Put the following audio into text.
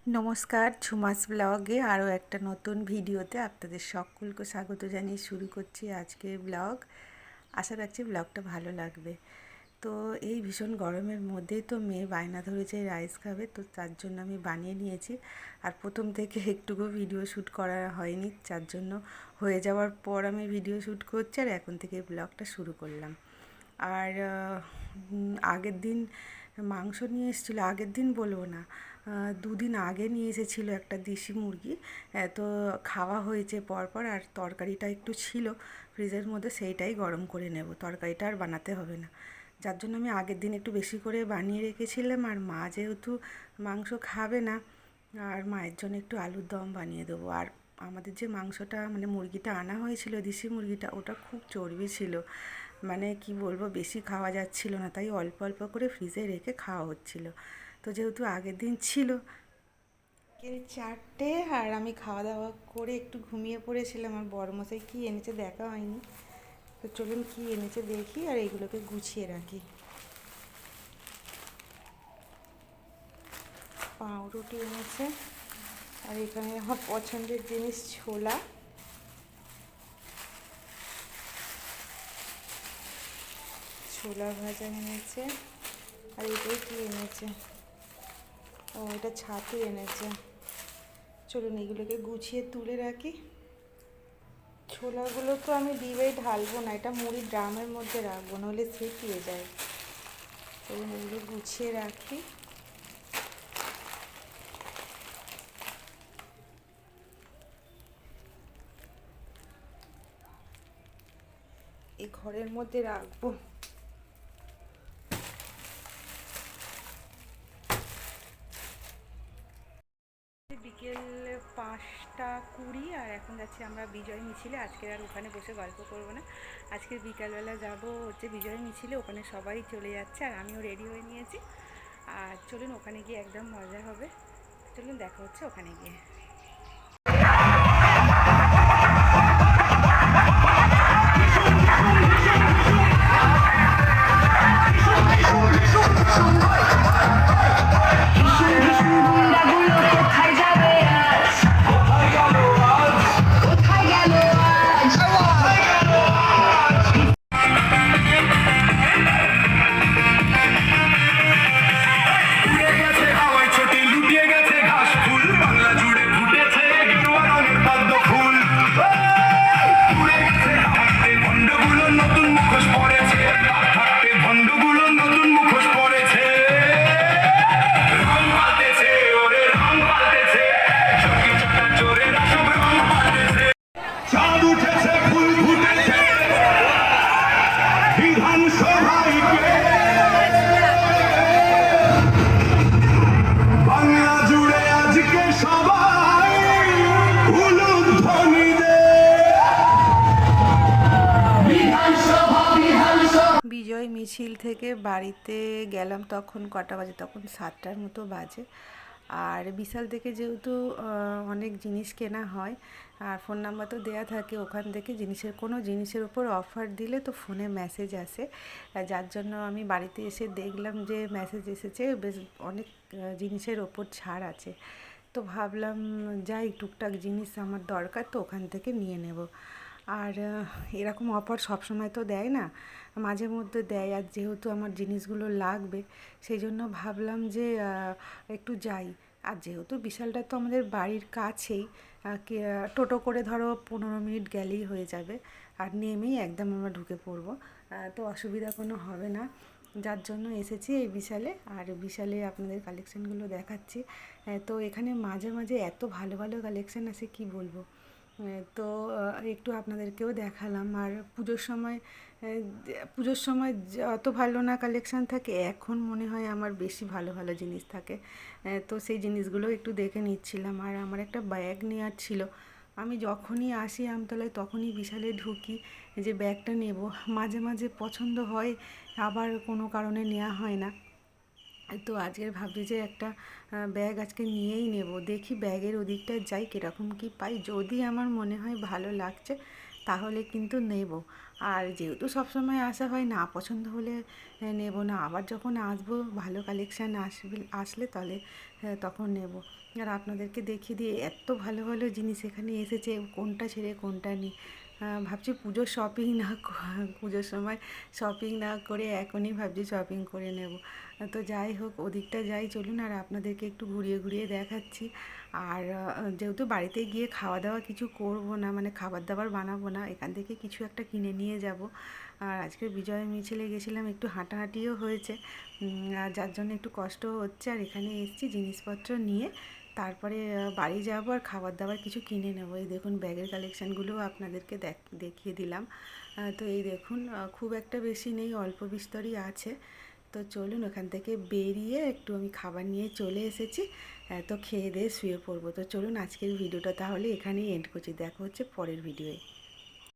নমস্কার, ঝুমাস ব্লগে আরও একটা নতুন ভিডিওতে আপনাদের সকলকে স্বাগত জানিয়ে শুরু করছি আজকের ব্লগ। আশা রাখছি ব্লগটা ভালো লাগবে। তো এই ভীষণ গরমের মধ্যেই তো মেয়ে বায়না ধরেছে রাইস খাবে, তো তার জন্য আমি বানিয়ে নিয়েছি। আর প্রথম থেকে একটুকু ভিডিও শ্যুট করা হয়নি, যার জন্য হয়ে যাওয়ার পর আমি ভিডিও শ্যুট করছি আর এখন থেকে ব্লগটা শুরু করলাম। আর আগের দিন মাংস নিয়ে এসেছিলো, আগের দিন বলবো না, দুদিন আগে নিয়ে এসেছিলো একটা দেশি মুরগি। তো খাওয়া হয়েছে পরপর, আর তরকারিটা একটু ছিল ফ্রিজের মধ্যে, সেইটাই গরম করে নেব, তরকারিটা আর বানাতে হবে না। যার জন্য আমি আগের দিন একটু বেশি করে বানিয়ে রেখেছিলাম। আর মা যেহেতু মাংস খাবে না, আর মায়ের জন্য একটু আলুর দম বানিয়ে দেবো। আর আমাদের যে মাংসটা মানে মুরগিটা আনা হয়েছিল, দেশি মুরগিটা, ওটা খুব চর্বি ছিল, মানে কি বলবো, বেশি খাওয়া যাচ্ছিল না, তাই অল্প অল্প করে ফ্রিজে রেখে খাওয়া হচ্ছিল। তো যেহেতু আগের দিন ছিল, 4টে, আর আমি খাওয়া দাওয়া করে একটু ঘুমিয়ে পড়েছিলাম। আর বড়মশাই কী এনেছে দেখা হয়নি, তো চলুন কী এনেছে দেখি আর এইগুলোকে গুছিয়ে রাখি। পাউরুটি এনেছে, আর এখানে আমার পছন্দের জিনিস ছোলা, ছোলা ভাজা এনেছে। আর এটাই কী এনেছে, ও এটা ছাতু এনেছে। চলুন এগুলোকে গুছিয়ে তুলে রাখি। ছোলাগুলো তো আমি ডিবেই ঢালবো না, এটা মুড়ি ড্রামের মধ্যে রাখবো, নাহলে শুকিয়ে যায়। চলুন এগুলো গুছিয়ে রাখি। এই ঘরের মধ্যে রাখবো। বিকেল 5টা 20, আর এখন যাচ্ছি আমরা বিজয় মিছিলে। আজকে আর ওখানে বসে গল্প করবো না, আজকে বিকালবেলা যাব হচ্ছে বিজয় মিছিলে, ওখানে সবাই চলে যাচ্ছে আর আমিও রেডি হয়ে নিয়েছি। আর চলুন ওখানে গিয়ে একদম মজা হবে। চলুন দেখা হচ্ছে ওখানে গিয়ে। বিজয় মিছিল থেকে বাড়িতে গেলাম তখন কটা বাজে, তখন 7টার মতো বাজে। আর বিশাল থেকে যেহেতু অনেক জিনিস কেনা হয়, আর ফোন নাম্বার তো দেওয়া থাকে, ওখান থেকে কোনো জিনিসের উপর অফার দিলে তো ফোনে মেসেজ আসে। যার জন্য আমি বাড়িতে এসে দেখলাম যে মেসেজ এসেছে, বেশ অনেক জিনিসের ওপর ছাড় আছে। তো ভাবলাম যাই, টুকটাক জিনিস আমার দরকার, তো ওখান থেকে নিয়ে নেব। আর এরকম অফার সবসময় তো দেয় না, মাঝে মধ্যে দেয়। আর যেহেতু আমার জিনিসগুলো লাগবে, সেই জন্য ভাবলাম যে একটু যাই। আর যেহেতু বিশালটা তো আমাদের বাড়ির কাছেই, টোটো করে ধরো 15 মিনিট গেলেই হয়ে যাবে, আর নেমেই একদম আমরা ঢুকে পড়বো, তো অসুবিধা কোনো হবে না। যার জন্য এসেছি এই বিশালে, আর বিশালে আপনাদের কালেকশানগুলো দেখাচ্ছি। তো এখানে মাঝে মাঝে এত ভালো ভালো কালেকশান আছে কি বলবো। তো একটু আপনাদেরকেও দেখালাম। আর পুজোর সময় যত ভালো না কালেকশান থাকে, এখন মনে হয় আমার বেশি ভালো ভালো জিনিস থাকে। তো সেই জিনিসগুলো একটু দেখে নিচ্ছিলাম। আর আমার একটা ব্যাগ নেওয়ার ছিল, আমি যখনই আসি আমতলায় তখনই বিশালে ঢুকি যে ব্যাগটা নেব। মাঝে মাঝে পছন্দ হয়, আবার কোনো কারণে নেওয়া হয় না। তো আজকের ভাবছি যে একটা ব্যাগ আজকে নিয়েই নেব। দেখি ব্যাগের ওদিকটায় যাই, কীরকম কী পাই, যদি আমার মনে হয় ভালো লাগছে তাহলে কিন্তু নেব। আর যেহেতু সবসময় আসা হয় না, পছন্দ হলে নেব না, আবার যখন আসবো ভালো কালেকশান আসলে তাহলে তখন নেব। আর আপনাদেরকে দেখিয়ে দিয়ে এত ভালো ভালো জিনিস এখানে এসেছে, কোনটা ছেড়ে কোনটা নিই। ভাবছি পুজোর শপিং না পুজোর সময় শপিং না করে এখনই ভাবছি শপিং করে নেব। তো যাই হোক, ওদিকটা যাই চলুন, আর আপনাদেরকে একটু ঘুরিয়ে ঘুরিয়ে দেখাচ্ছি। আর যেহেতু বাড়িতে গিয়ে খাওয়া দাওয়া কিছু করব না, মানে খাবার দাবার বানাবো না, এখান থেকে কিছু একটা কিনে নিয়ে যাব। আর আজকে বিজয় মিছিলে গেছিলাম, একটু হাঁটাহাঁটিও হয়েছে, আর যার জন্য একটু কষ্ট হচ্ছে। আর এখানে এসেছি জিনিসপত্র নিয়ে, তারপরে বাড়ি যাব আর খাবার দাবার কিছু কিনে নেবো। এই দেখুন ব্যাগের কালেকশানগুলোও আপনাদেরকে দেখিয়ে দিলাম। তো এই দেখুন, খুব একটা বেশি নেই, অল্প বিস্তরই আছে। তো চলুন, ওখান থেকে বেরিয়ে একটু আমি খাবার নিয়ে চলে এসেছি। তো খেয়ে দিয়ে শুয়ে পড়বো। তো চলুন, আজকের ভিডিওটা তাহলে এখানেই এন্ড করছি, দেখা হচ্ছে পরের ভিডিওয়ে।